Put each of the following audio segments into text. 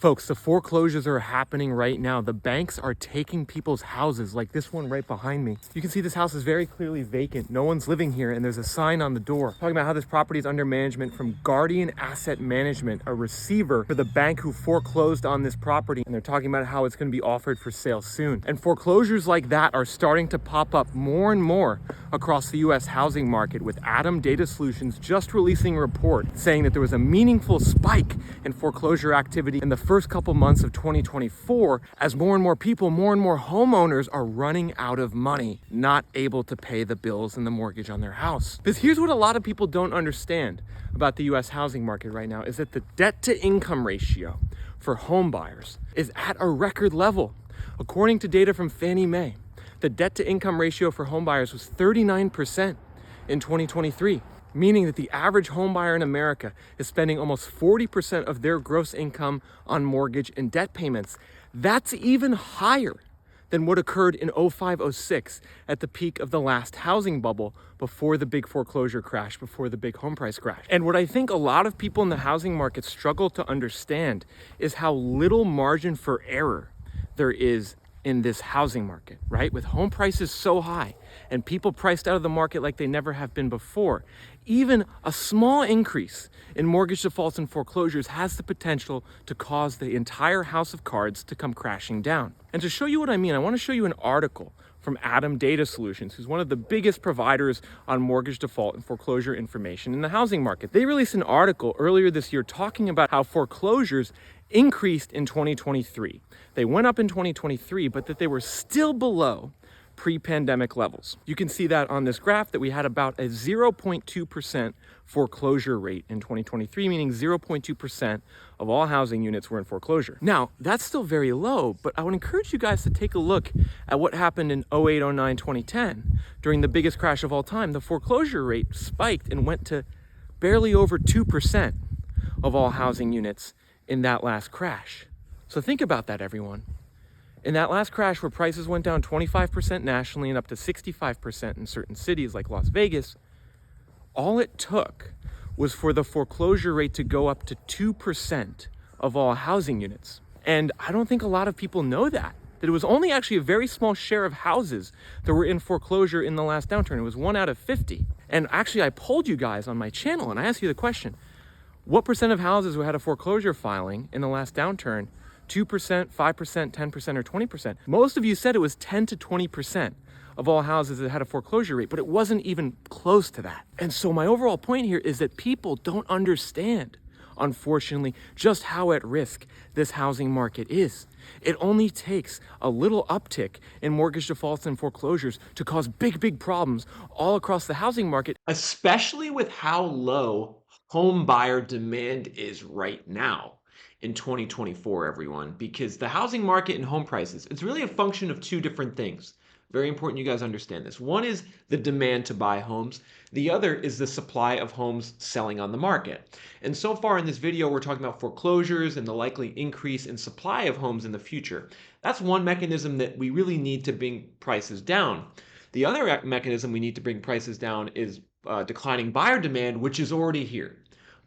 Folks, the foreclosures are happening right now. The banks are taking people's houses, like this one right behind me. You can see this house is very clearly vacant. No one's living here, and there's a sign on the door talking about how this property is under management from Guardian Asset Management, a receiver for the bank who foreclosed on this property. And they're talking about how it's going to be offered for sale soon. And foreclosures like that are starting to pop up more and more across the US housing market, with ATTOM Data Solutions just releasing a report saying that there was a meaningful spike in foreclosure activity in the first couple months of 2024 as more and more people, more and more homeowners are running out of money, not able to pay the bills and the mortgage on their house. Because here's what a lot of people don't understand about the US housing market right now is that the debt to income ratio for home buyers is at a record level. According to data from Fannie Mae, the debt to income ratio for home buyers was 39% in 2023. Meaning that the average home buyer in America is spending almost 40% of their gross income on mortgage and debt payments. That's even higher than what occurred in 05-06 at the peak of the last housing bubble before the big foreclosure crash, before the big home price crash. And what I think a lot of people in the housing market struggle to understand is how little margin for error there is in this housing market, right? With home prices so high and people priced out of the market like they never have been before, even a small increase in mortgage defaults and foreclosures has the potential to cause the entire house of cards to come crashing down. And to show you what I mean, I want to show you an article from ATTOM Data Solutions, who's one of the biggest providers on mortgage default and foreclosure information in the housing market. They released an article earlier this year talking about how foreclosures increased in 2023. They went up in 2023, but that they were still below pre-pandemic levels. You can see that on this graph that we had about a 0.2% foreclosure rate in 2023, meaning 0.2% of all housing units were in foreclosure. Now, that's still very low, but I would encourage you guys to take a look at what happened in 08, 09, 2010 during the biggest crash of all time. The foreclosure rate spiked and went to barely over 2% of all housing units in that last crash. So think about that, everyone. In that last crash where prices went down 25% nationally and up to 65% in certain cities like Las Vegas, all it took was for the foreclosure rate to go up to 2% of all housing units. And I don't think a lot of people know that it was only actually a very small share of houses that were in foreclosure in the last downturn. It was 1 out of 50. And actually, I polled you guys on my channel and I asked you the question, what percent of houses who had a foreclosure filing in the last downturn? 2%, 5%, 10%, or 20%. Most of you said it was 10 to 20% of all houses that had a foreclosure rate, but it wasn't even close to that. And so my overall point here is that people don't understand, unfortunately, just how at risk this housing market is. It only takes a little uptick in mortgage defaults and foreclosures to cause big problems all across the housing market, especially with how low home buyer demand is right now in 2024, everyone, because the housing market and home prices, it's really a function of two different things. Very important you guys understand this. One is the demand to buy homes. The other is the supply of homes selling on the market. And so far in this video, we're talking about foreclosures and the likely increase in supply of homes in the future. That's one mechanism that we really need to bring prices down. The other mechanism we need to bring prices down is declining buyer demand, which is already here.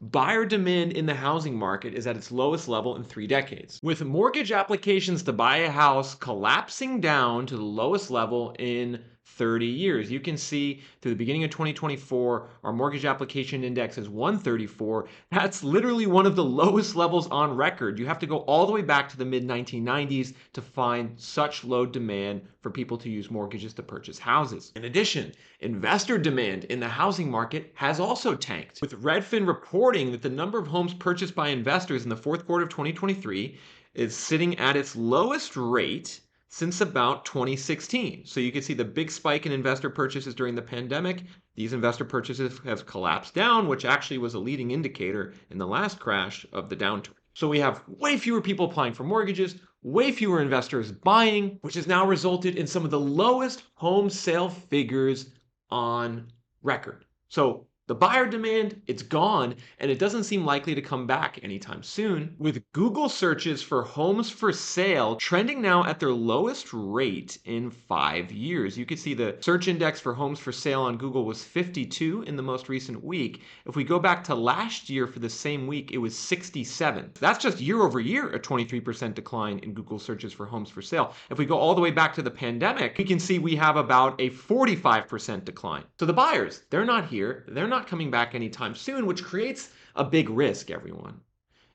Buyer demand in the housing market is at its lowest level in 3 decades, with mortgage applications to buy a house collapsing down to the lowest level in 30 years. You can see through the beginning of 2024, our mortgage application index is 134. That's literally one of the lowest levels on record. You have to go all the way back to the mid-1990s to find such low demand for people to use mortgages to purchase houses. In addition, investor demand in the housing market has also tanked, with Redfin reporting that the number of homes purchased by investors in the fourth quarter of 2023 is sitting at its lowest rate since about 2016. So you can see the big spike in investor purchases during the pandemic. These investor purchases have collapsed down, which actually was a leading indicator in the last crash of the downturn. So we have way fewer people applying for mortgages, way fewer investors buying, which has now resulted in some of the lowest home sale figures on record. So The buyer demand, it's gone, and it doesn't seem likely to come back anytime soon, with Google searches for homes for sale trending now at their lowest rate in 5 years. You can see the search index for homes for sale on Google was 52 in the most recent week. If we go back to last year for the same week, it was 67. That's just year over year, a 23% decline in Google searches for homes for sale. If we go all the way back to the pandemic, we can see we have about a 45% decline. So the buyers, they're not here. They're not coming back anytime soon, which creates a big risk, everyone.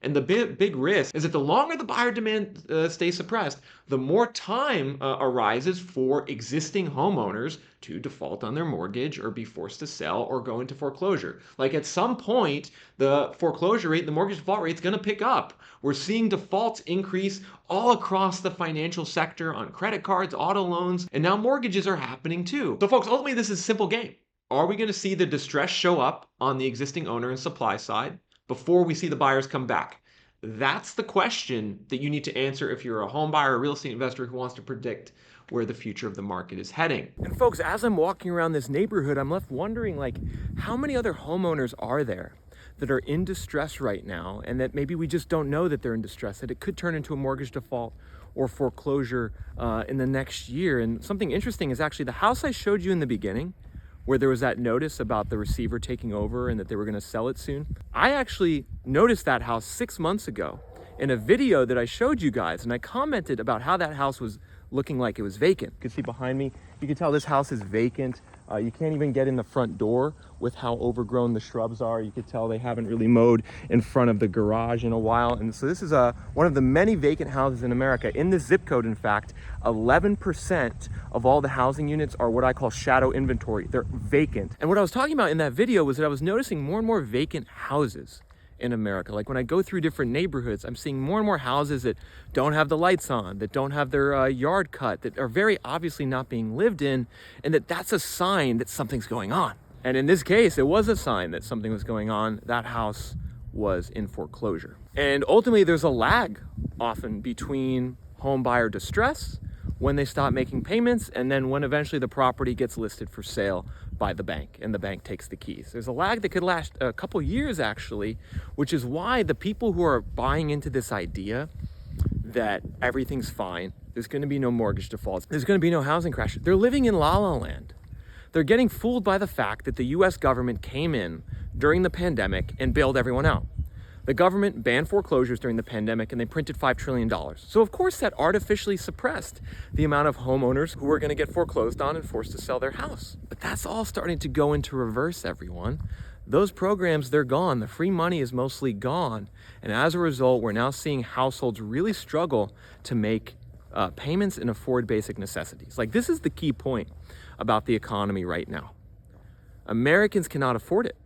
And the big risk is that the longer the buyer demand stays suppressed, the more time arises for existing homeowners to default on their mortgage or be forced to sell or go into foreclosure. Like at some point, the foreclosure rate, the mortgage default rate is going to pick up. We're seeing defaults increase all across the financial sector on credit cards, auto loans, and now mortgages are happening too. So folks, ultimately this is a simple game. Are we going to see the distress show up on the existing owner and supply side before we see the buyers come back? That's the question that you need to answer if you're a home buyer or real estate investor who wants to predict where the future of the market is heading. And folks, as I'm walking around this neighborhood, I'm left wondering, like, how many other homeowners are there that are in distress right now, and that maybe we just don't know that they're in distress, that it could turn into a mortgage default or foreclosure in the next year. And something interesting is actually the house I showed you in the beginning, where there was that notice about the receiver taking over and that they were going to sell it soon. I actually noticed that house 6 months ago in a video that I showed you guys, and I commented about how that house was looking like it was vacant. You can see behind me, you can tell this house is vacant. You can't even get in the front door with how overgrown the shrubs are. You could tell they haven't really mowed in front of the garage in a while. And so this is one of the many vacant houses in America. In this zip code, in fact, 11% of all the housing units are what I call shadow inventory. They're vacant. And what I was talking about in that video was that I was noticing more and more vacant houses in America. Like when I go through different neighborhoods, I'm seeing more and more houses that don't have the lights on, that don't have their yard cut, that are very obviously not being lived in, and that's a sign that something's going on. And in this case, it was a sign that something was going on. That house was in foreclosure. And ultimately, there's a lag often between home buyer distress, when they stop making payments, and then when eventually the property gets listed for sale by the bank and the bank takes the keys. There's a lag that could last a couple years actually, which is why the people who are buying into this idea that everything's fine, there's going to be no mortgage defaults, there's going to be no housing crash, they're living in la la land. They're getting fooled by the fact that the US government came in during the pandemic and bailed everyone out. The government banned foreclosures during the pandemic and they printed $5 trillion. So of course that artificially suppressed the amount of homeowners who were going to get foreclosed on and forced to sell their house. But that's all starting to go into reverse, everyone. Those programs, they're gone. The free money is mostly gone. And as a result, we're now seeing households really struggle to make payments and afford basic necessities. Like, this is the key point about the economy right now. Americans cannot afford it.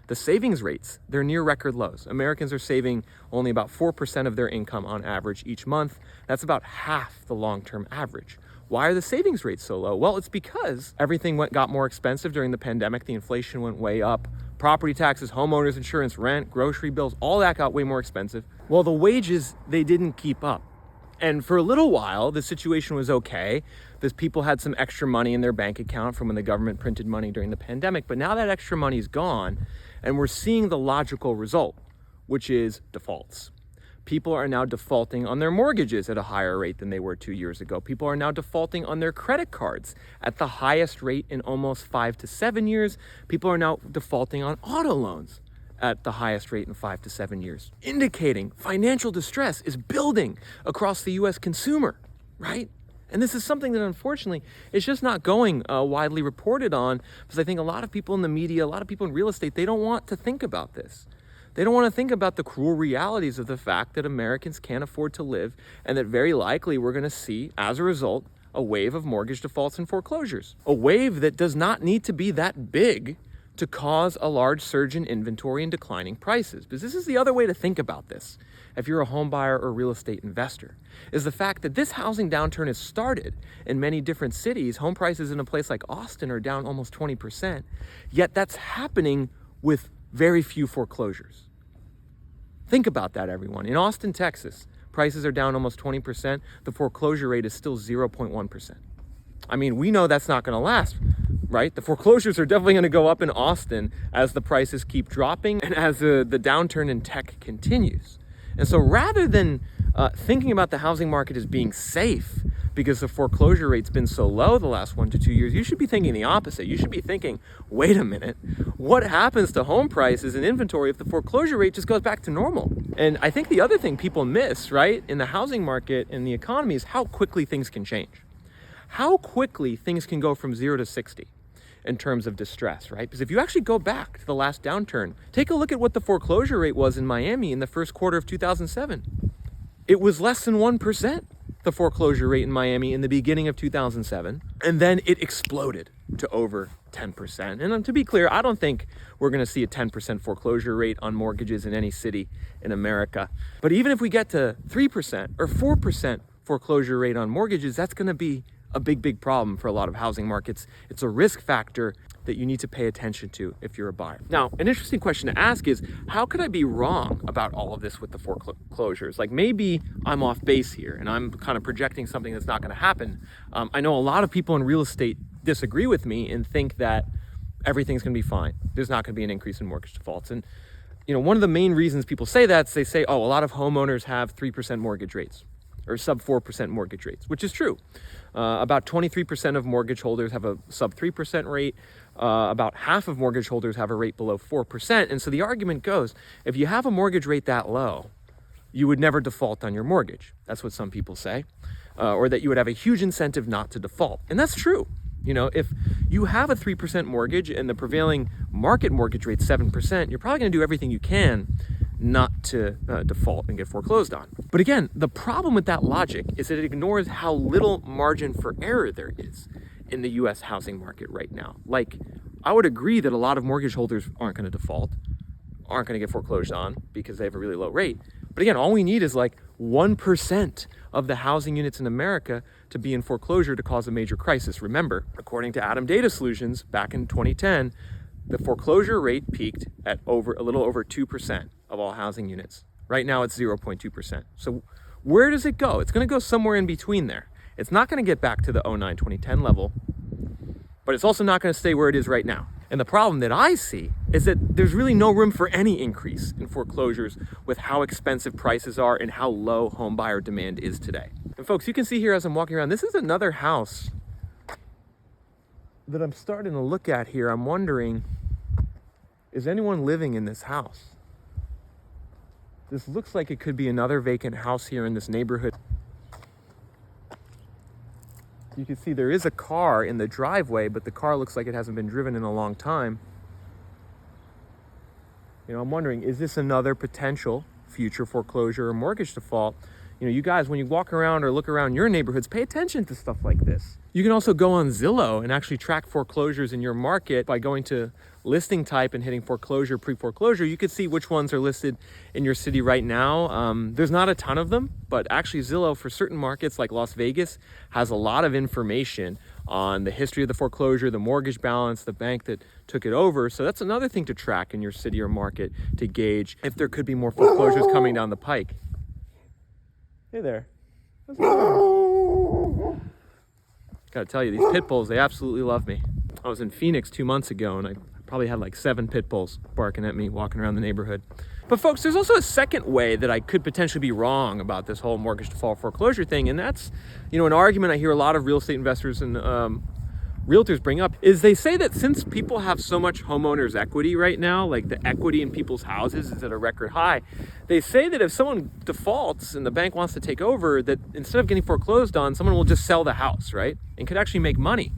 The savings rates, they're near record lows. Americans are saving only about 4% of their income on average each month. That's about half the long-term average. Why are the savings rates so low? Well, it's because everything got more expensive during the pandemic. The inflation went way up. Property taxes, homeowners insurance, rent, grocery bills, all that got way more expensive. Well, the wages, they didn't keep up. And for a little while, the situation was okay. These people had some extra money in their bank account from when the government printed money during the pandemic. But now that extra money is gone, and we're seeing the logical result, which is defaults. People are now defaulting on their mortgages at a higher rate than they were 2 years ago. People are now defaulting on their credit cards at the highest rate in almost 5 to 7 years. People are now defaulting on auto loans at the highest rate in 5 to 7 years, indicating financial distress is building across the US consumer, right? And this is something that unfortunately is just not going widely reported on, because I think a lot of people in the media, a lot of people in real estate, they don't want to think about this. They don't want to think about the cruel realities of the fact that Americans can't afford to live, and that very likely we're going to see, as a result, a wave of mortgage defaults and foreclosures. A wave that does not need to be that big to cause a large surge in inventory and declining prices. Because this is the other way to think about this, if you're a home buyer or real estate investor, is the fact that this housing downturn has started in many different cities. Home prices in a place like Austin are down almost 20%, yet that's happening with very few foreclosures. Think about that, everyone. In Austin, Texas, prices are down almost 20%. The foreclosure rate is still 0.1%. I mean, we know that's not going to last. right? The foreclosures are definitely going to go up in Austin as the prices keep dropping and as the downturn in tech continues. And so rather than thinking about the housing market as being safe because the foreclosure rate's been so low the last 1 to 2 years, you should be thinking the opposite. You should be thinking, wait a minute, what happens to home prices and inventory if the foreclosure rate just goes back to normal? And I think the other thing people miss, right, in the housing market and the economy is how quickly things can change. How quickly things can go from 0 to 60 in terms of distress, right? Because if you actually go back to the last downturn, take a look at what the foreclosure rate was in Miami in the first quarter of 2007. It was less than 1%, the foreclosure rate in Miami in the beginning of 2007. And then it exploded to over 10%. And to be clear, I don't think we're going to see a 10% foreclosure rate on mortgages in any city in America. But even if we get to 3% or 4% foreclosure rate on mortgages, that's going to be a big problem for a lot of housing markets. It's a risk factor that you need to pay attention to if you're a buyer. Now, an interesting question to ask is, how could I be wrong about all of this with the foreclosures? Like maybe I'm off base here and I'm kind of projecting something that's not going to happen. I know a lot of people in real estate disagree with me and think that everything's going to be fine. There's not going to be an increase in mortgage defaults. And one of the main reasons people say that is they say, oh, a lot of homeowners have 3% mortgage rates or sub 4% mortgage rates, which is true. About 23% of mortgage holders have a sub 3% rate. About half of mortgage holders have a rate below 4%. And so the argument goes, if you have a mortgage rate that low, you would never default on your mortgage. That's what some people say. Or that you would have a huge incentive not to default. And that's true. If you have a 3% mortgage and the prevailing market mortgage rate 7%, you're probably going to do everything you can not to default and get foreclosed on. But again, the problem with that logic is that it ignores how little margin for error there is in the US housing market right now. Like, I would agree that a lot of mortgage holders aren't going to default, aren't going to get foreclosed on because they have a really low rate. But again, all we need is like 1% of the housing units in America to be in foreclosure to cause a major crisis. Remember, according to ATTOM Data Solutions back in 2010, the foreclosure rate peaked at a little over 2% of all housing units. Right now it's 0.2%. So where does it go? It's going to go somewhere in between there. It's not going to get back to the 2009-2010 level, but it's also not going to stay where it is right now. And the problem that I see is that there's really no room for any increase in foreclosures with how expensive prices are and how low home buyer demand is today. And folks, you can see here as I'm walking around, this is another house that I'm starting to look at here. I'm wondering, is anyone living in this house? This looks like it could be another vacant house here in this neighborhood. You can see there is a car in the driveway, but the car looks like it hasn't been driven in a long time. I'm wondering, is this another potential future foreclosure or mortgage default? You guys, when you walk around or look around your neighborhoods, pay attention to stuff like this. You can also go on Zillow and actually track foreclosures in your market by going to listing type and hitting foreclosure, pre-foreclosure. You can see which ones are listed in your city right now. There's not a ton of them, but actually Zillow for certain markets like Las Vegas has a lot of information on the history of the foreclosure, the mortgage balance, the bank that took it over. So that's another thing to track in your city or market to gauge if there could be more foreclosures coming down the pike. Hey there. What's going on? Gotta tell you, these pit bulls, they absolutely love me. I was in Phoenix 2 months ago and I probably had like 7 pit bulls barking at me walking around the neighborhood. But folks, there's also a second way that I could potentially be wrong about this whole mortgage default foreclosure thing. And that's, an argument I hear a lot of real estate investors and realtors bring up is they say that since people have so much homeowners equity right now, like the equity in people's houses is at a record high, they say that if someone defaults and the bank wants to take over, that instead of getting foreclosed on, someone will just sell the house, right? And could actually make money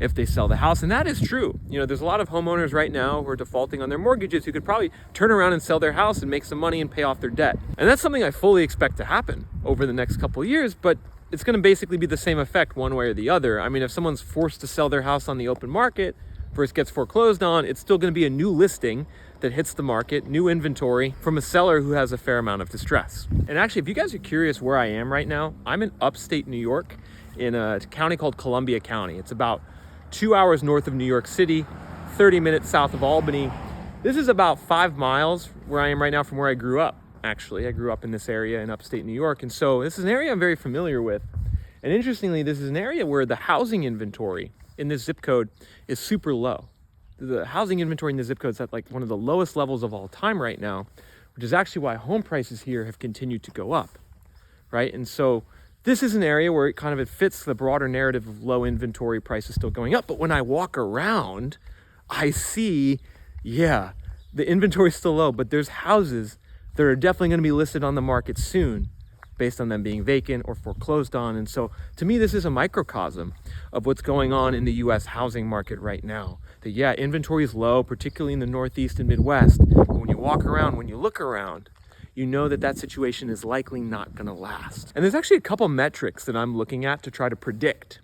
if they sell the house. And that is true. There's a lot of homeowners right now who are defaulting on their mortgages who could probably turn around and sell their house and make some money and pay off their debt. And that's something I fully expect to happen over the next couple of years, but it's going to basically be the same effect one way or the other. I mean, if someone's forced to sell their house on the open market versus gets foreclosed on, it's still going to be a new listing that hits the market, new inventory from a seller who has a fair amount of distress. And actually, if you guys are curious where I am right now, I'm in upstate New York in a county called Columbia County. It's about 2 hours north of New York City, 30 minutes south of Albany. This is about 5 miles where I am right now from where I grew up. Actually, I grew up in this area in upstate New York. And so this is an area I'm very familiar with. And interestingly, this is an area where the housing inventory in this zip code is super low. The housing inventory in the zip code is at like one of the lowest levels of all time right now, which is actually why home prices here have continued to go up, right? And so this is an area where it fits the broader narrative of low inventory, prices still going up. But when I walk around, I see, yeah, the inventory is still low, but there's houses that are definitely going to be listed on the market soon based on them being vacant or foreclosed on. And so to me, this is a microcosm of what's going on in the US housing market right now. That yeah, inventory is low, particularly in the Northeast and Midwest. But when you walk around, when you look around, you know that that situation is likely not going to last. And there's actually a couple metrics that I'm looking at to try to predict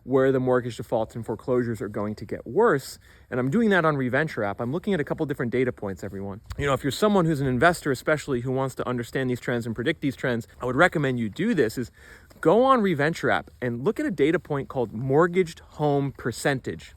where the mortgage defaults and foreclosures are going to get worse. And I'm doing that on Reventure app. I'm looking at a couple different data points, everyone. You know, if you're someone who's an investor, especially who wants to understand these trends and predict these trends, I would recommend you do this is go on Reventure app and look at a data point called mortgaged home percentage.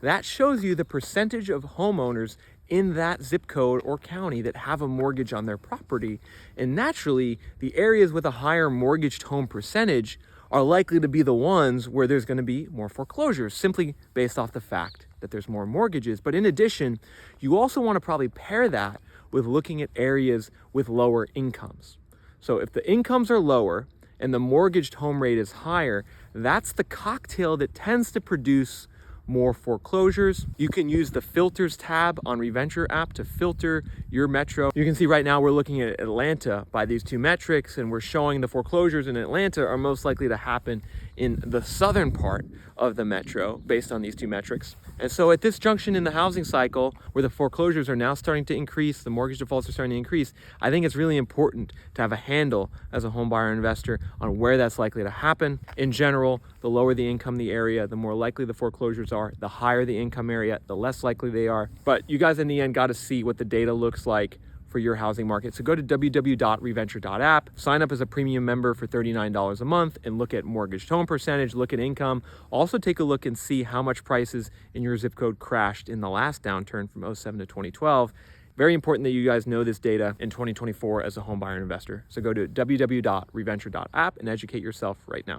That shows you the percentage of homeowners in that zip code or county that have a mortgage on their property. And naturally, the areas with a higher mortgaged home percentage are likely to be the ones where there's going to be more foreclosures, simply based off the fact that there's more mortgages. But in addition, you also want to probably pair that with looking at areas with lower incomes. So if the incomes are lower and the mortgaged home rate is higher, that's the cocktail that tends to produce more foreclosures. You can use the filters tab on Reventure app to filter your metro. You can see right now we're looking at Atlanta by these two metrics, and we're showing the foreclosures in Atlanta are most likely to happen in the southern part of the metro based on these two metrics. And so at this junction in the housing cycle where the foreclosures are now starting to increase, the mortgage defaults are starting to increase, I think it's really important to have a handle as a home buyer investor on where that's likely to happen. In general, the lower the income the area, the more likely the foreclosures are. The higher the income area, the less likely they are. But you guys in the end got to see what the data looks like for your housing market. So go to www.reventure.app, sign up as a premium member for $39 a month and look at mortgaged home percentage, look at income. Also take a look and see how much prices in your zip code crashed in the last downturn from 07 to 2012. Very important that you guys know this data in 2024 as a home buyer investor. So go to www.reventure.app and educate yourself right now.